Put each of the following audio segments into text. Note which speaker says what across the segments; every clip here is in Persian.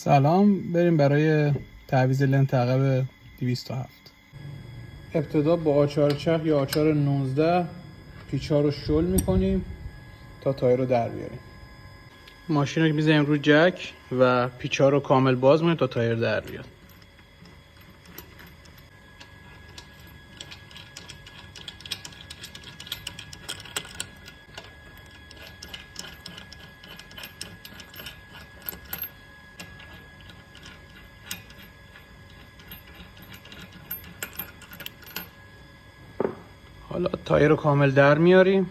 Speaker 1: سلام، بریم برای تعویض لنت عقب 207. ابتدا با آچار چرخ یا آچار 19 پیچ‌ها رو شل میکنیم تا تایر رو در بیاریم. ماشین رو میزنیم رو جک و پیچ‌ها رو کامل باز میکنیم تا تایر در بیاد. حالا تایر رو کامل در میاریم.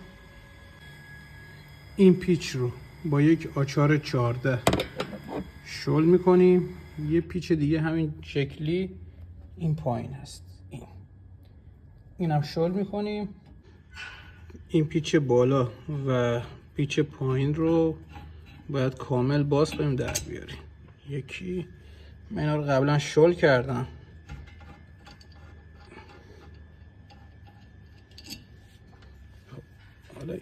Speaker 1: این پیچ رو با یک آچار 14 شل میکنیم. یه پیچ دیگه همین شکلی این پایین هست، اینم شل میکنیم. این پیچ بالا و پیچ پایین رو باید کامل باز کنیم در بیاریم. یکی من اینا رو قبلا شل کردم. حالا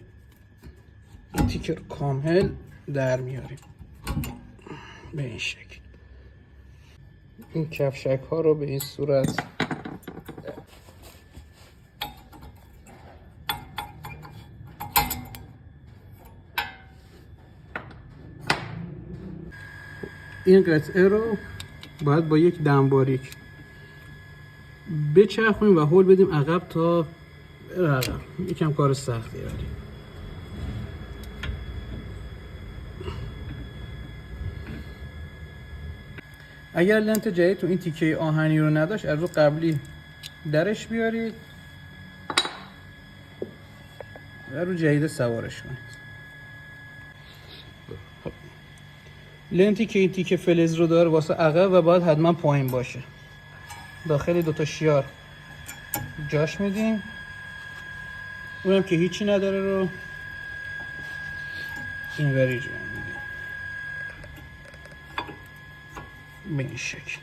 Speaker 1: این تیکه رو کامل در میاریم به این شکل. این کفشک ها رو به این صورت این قطعه رو باید با یک دنباریک بچرخونیم و هول بدیم عقب تا بره عقب. یکم کار سختیه ولی اگر لنت جدید تو این تیکه آهنی رو نداشت از رو قبلی درش بیارید و رو جدید سوارش کنید. لنتی که این تیکه فلز رو داره واسه عقب و باید حتما پایین باشه. داخل دوتا شیار جاش میدیم. اونم که هیچی نداره رو این وری جا میدیم به این شکل.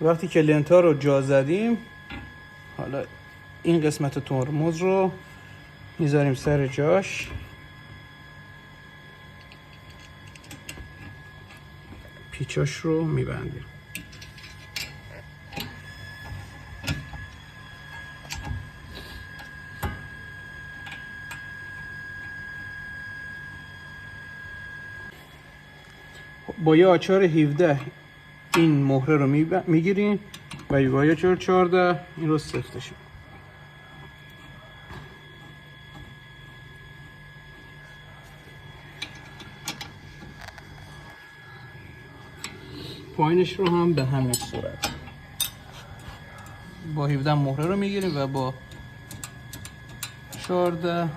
Speaker 1: وقتی که لنت ها رو جا زدیم، حالا این قسمت ترمز رو میذاریم سر جاش. پیچاش رو میبندیم. با یه آچار 17 این مهره رو میگیریم و با یه آچار 14 این رو سفتش. پایینش رو هم به همین صورت با 17 مهره رو میگیریم و با 14